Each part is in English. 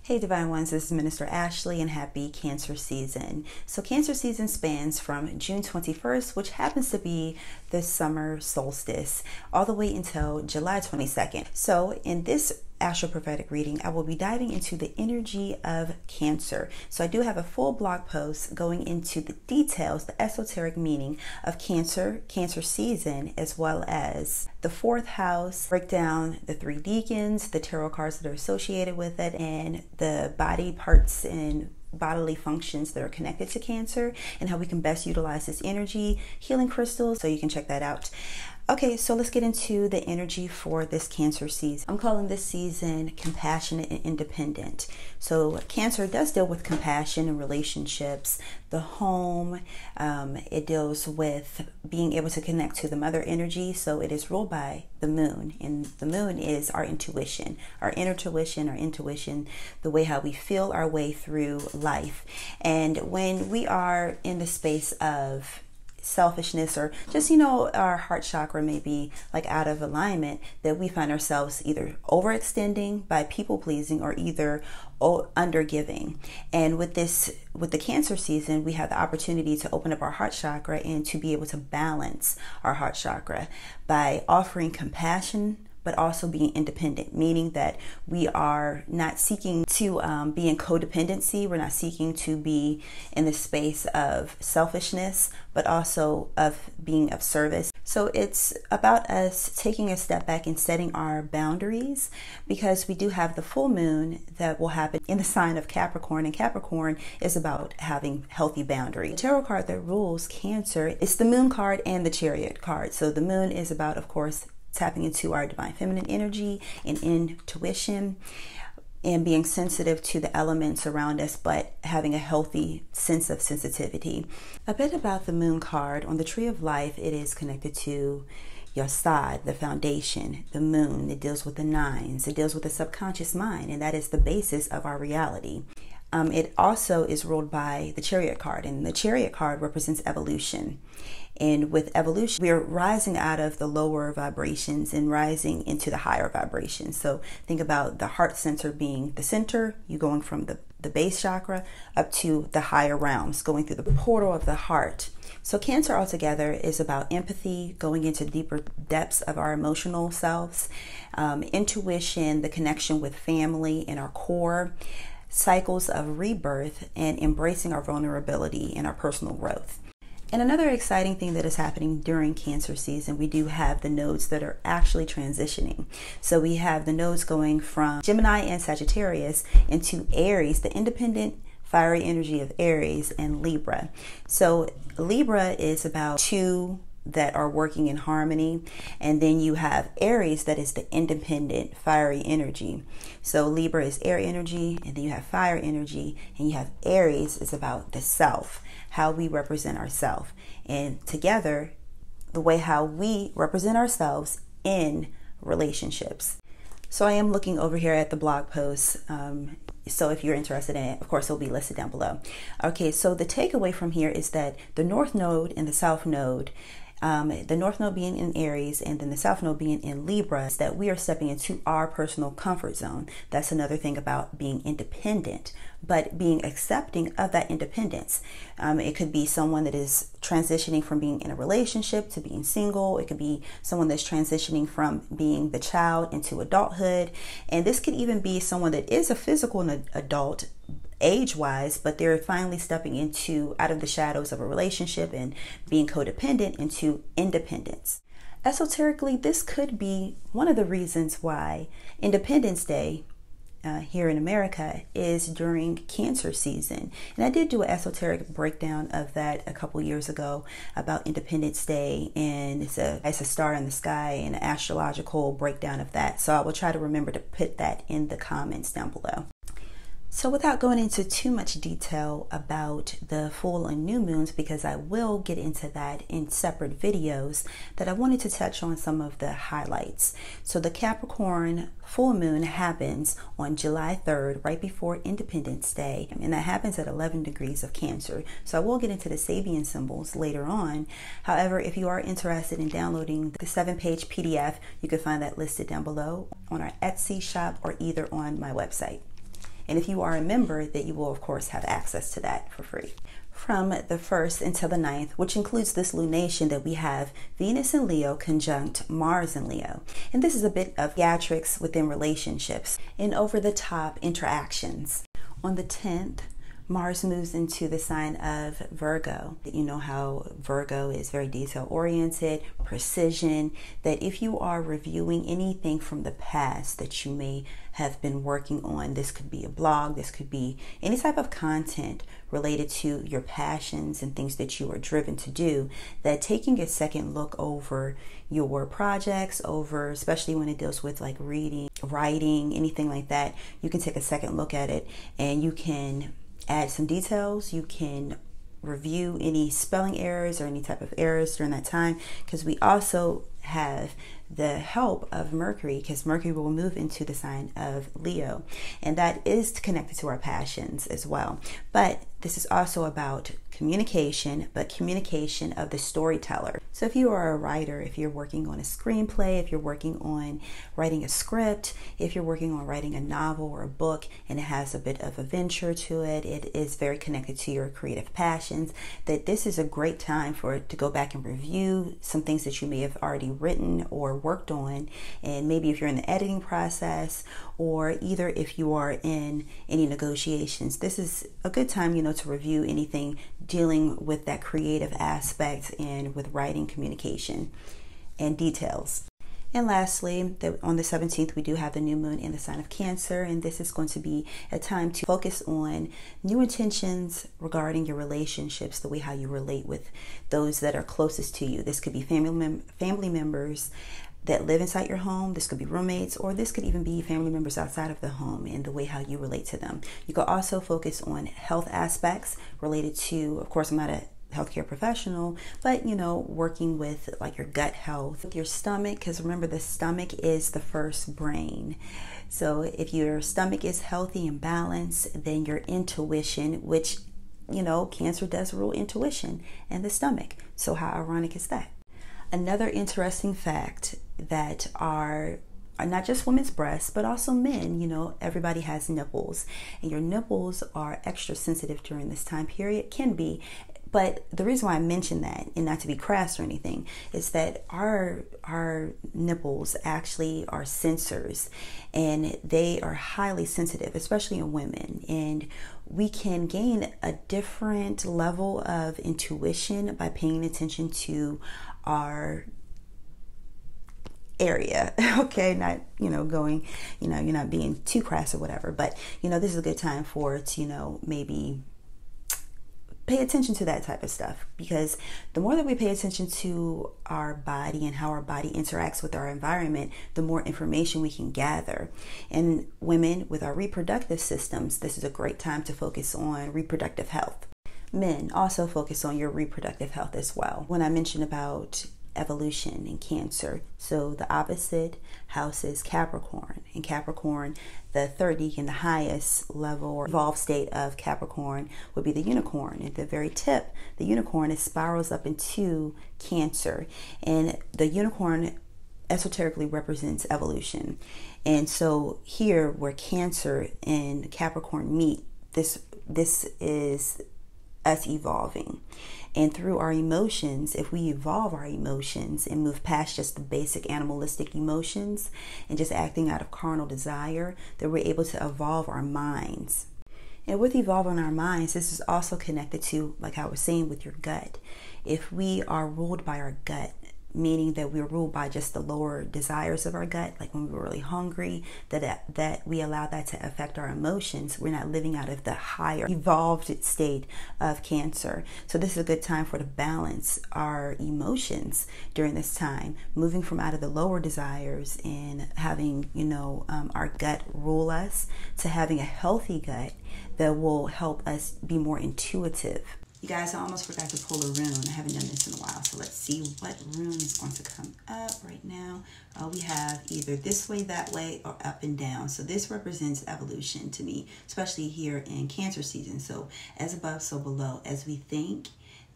Hey Divine Ones, this is Minister Ashley and happy Cancer season. So Cancer season spans from June 21st, which happens to be the summer solstice, all the way until July 22nd. So in this Astro-Prophetic reading, I will be diving into the energy of Cancer. So I do have a full blog post going into the details, the esoteric meaning of Cancer season, as well as the fourth house, break down the three deacons, the tarot cards that are associated with it, and the body parts and bodily functions that are connected to Cancer, and how we can best utilize this energy, healing crystals, so you can check that out. Okay, so let's get into the energy for this Cancer season. I'm calling this season compassionate and independent. So Cancer does deal with compassion and relationships, the home. It deals with being able to connect to the mother energy. So it is ruled by the moon, and the moon is our intuition, our inner intuition, the way how we feel our way through life. And when we are in the space of selfishness, or just, our heart chakra may be like out of alignment, that we find ourselves either overextending by people pleasing or either under giving. And with the Cancer season, we have the opportunity to open up our heart chakra and to be able to balance our heart chakra by offering compassion, but also being independent, meaning that we are not seeking to be in codependency. We're not seeking to be in the space of selfishness, but also of being of service. So it's about us taking a step back and setting our boundaries, because we do have the full moon that will happen in the sign of Capricorn, and Capricorn is about having healthy boundaries. The tarot card that rules Cancer is the Moon card and the Chariot card. So the moon is about, of course, tapping into our divine feminine energy and intuition and being sensitive to the elements around us, but having a healthy sense of sensitivity. A bit about the Moon card. On the Tree of Life, it is connected to your side, the foundation, the moon. It deals with the nines. It deals with the subconscious mind, and that is the basis of our reality. It also is ruled by the Chariot card, and the Chariot card represents evolution. And with evolution, we're rising out of the lower vibrations and rising into the higher vibrations. So think about the heart center being the center, you going from the base chakra up to the higher realms, going through the portal of the heart. So Cancer altogether is about empathy, going into deeper depths of our emotional selves, intuition, the connection with family and our core, cycles of rebirth, and embracing our vulnerability and our personal growth. And another exciting thing that is happening during Cancer season, we do have the nodes that are actually transitioning. So we have the nodes going from Gemini and Sagittarius into Aries, the independent fiery energy of Aries, and Libra. So Libra is about two that are working in harmony, and then you have Aries that is the independent fiery energy. So Libra is air energy, and then you have fire energy, and you have Aries is about the self, how we represent ourselves, and together the way how we represent ourselves in relationships. So I am looking over here at the blog post, so if you're interested in it, of course, it'll be listed down below. Okay, so the takeaway from here is that the North Node and the South Node, the North Node being in Aries and then the South Node being in Libra, is that we are stepping into our personal comfort zone. That's another thing about being independent, but being accepting of that independence. It could be someone that is transitioning from being in a relationship to being single. It could be someone that's transitioning from being the child into adulthood. And this could even be someone that is a physical adult, age-wise, but they're finally stepping into out of the shadows of a relationship and being codependent into independence. Esoterically, this could be one of the reasons why Independence Day here in America is during Cancer season. And I did do an esoteric breakdown of that a couple years ago about Independence Day, and it's a star in the sky and an astrological breakdown of that. So I will try to remember to put that in the comments down below. So without going into too much detail about the full and new moons, because I will get into that in separate videos, that I wanted to touch on some of the highlights. So the Capricorn full moon happens on July 3rd, right before Independence Day, and that happens at 11 degrees of Cancer. So I will get into the Sabian symbols later on. However, if you are interested in downloading the 7-page PDF, you can find that listed down below on our Etsy shop or either on my website. And if you are a member, that you will of course have access to that for free. From the 1st until the 9th, which includes this lunation, that we have Venus in Leo conjunct Mars in Leo. And this is a bit of theatrics within relationships and over-the-top interactions. On the 10th, Mars moves into the sign of Virgo. You know how Virgo is very detail-oriented, precision, that if you are reviewing anything from the past that you may have been working on, this could be a blog, this could be any type of content related to your passions and things that you are driven to do, that taking a second look over your projects, especially when it deals with like reading, writing, anything like that, you can take a second look at it and you can add some details. You can review any spelling errors or any type of errors during that time, because we also have the help of Mercury, because Mercury will move into the sign of Leo, and that is connected to our passions as well. But this is also about communication, but communication of the storyteller. So if you are a writer, if you're working on a screenplay, if you're working on writing a script, if you're working on writing a novel or a book and it has a bit of adventure to it, it is very connected to your creative passions, that this is a great time for it to go back and review some things that you may have already written or worked on. And maybe if you're in the editing process, or either if you are in any negotiations, this is a good time, to review anything dealing with that creative aspect and with writing, communication, and details. And lastly, on the 17th, we do have the new moon in the sign of Cancer, and this is going to be a time to focus on new intentions regarding your relationships, the way how you relate with those that are closest to you. This could be family members that live inside your home. This could be roommates, or this could even be family members outside of the home, and the way how you relate to them. You could also focus on health aspects related to, of course, I'm not a healthcare professional, but working with like your gut health, your stomach, because remember, the stomach is the first brain. So if your stomach is healthy and balanced, then your intuition, which Cancer does rule intuition and the stomach. So how ironic is that? Another interesting fact that are not just women's breasts, but also men. Everybody has nipples, and your nipples are extra sensitive during this time period, can be. But the reason why I mention that, and not to be crass or anything, is that our nipples actually are sensors, and they are highly sensitive, especially in women. And we can gain a different level of intuition by paying attention to our area. Okay, not going, you're not being too crass or whatever, but this is a good time for it to maybe pay attention to that type of stuff, because the more that we pay attention to our body and how our body interacts with our environment, the more information we can gather. And women with our reproductive systems, this is a great time to focus on reproductive health. Men, also focus on your reproductive health as well. When I mentioned about evolution in Cancer, so the opposite house is Capricorn. In Capricorn, the third decan, the highest level or evolved state of Capricorn, would be the unicorn. At the very tip, the unicorn, it spirals up into Cancer, and the unicorn esoterically represents evolution. And so here, where Cancer and Capricorn meet, this is us evolving. And through our emotions, if we evolve our emotions and move past just the basic animalistic emotions and just acting out of carnal desire, then we're able to evolve our minds. And with evolving our minds, this is also connected to, like I was saying, with your gut. If we are ruled by our gut, meaning that we're ruled by just the lower desires of our gut, like when we're really hungry, that we allow that to affect our emotions, we're not living out of the higher evolved state of Cancer. So this is a good time for to balance our emotions during this time, moving from out of the lower desires and having our gut rule us, to having a healthy gut that will help us be more intuitive. You guys, I almost forgot to pull a rune. I haven't done this in a while, so let's see what rune is going to come up right now. We have either this way, that way, or up and down. So this represents evolution to me, especially here in Cancer season. So as above, so below. As we think,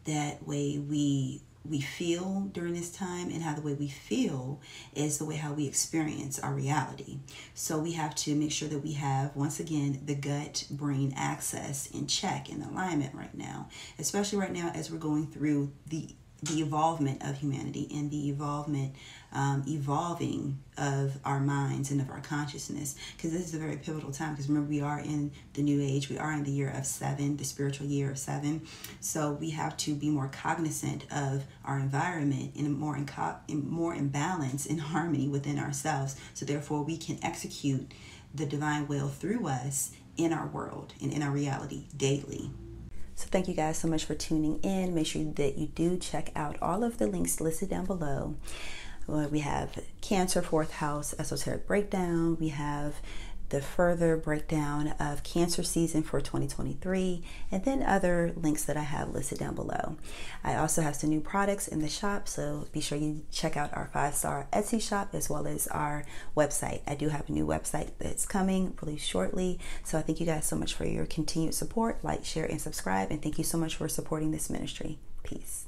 that way we we feel during this time, and how the way we feel is the way how we experience our reality. So we have to make sure that we have, once again, the gut brain axis in check, in alignment right now, especially right now as we're going through the evolvement of humanity and the evolving of our minds and of our consciousness, because this is a very pivotal time. Because remember, we are in the new age, we are in the year of 7, the spiritual year of 7. So we have to be more cognizant of our environment and more in balance, in harmony within ourselves, so therefore we can execute the divine will through us in our world and in our reality daily. So thank you guys so much for tuning in. Make sure that you do check out all of the links listed down below. We have Cancer 4th house esoteric breakdown. We have the further breakdown of Cancer season for 2023, and then other links that I have listed down below. I also have some new products in the shop, so be sure you check out our 5-star Etsy shop as well as our website. I do have a new website that's coming really shortly, so I thank you guys so much for your continued support. Like, share, and subscribe, and thank you so much for supporting this ministry. Peace.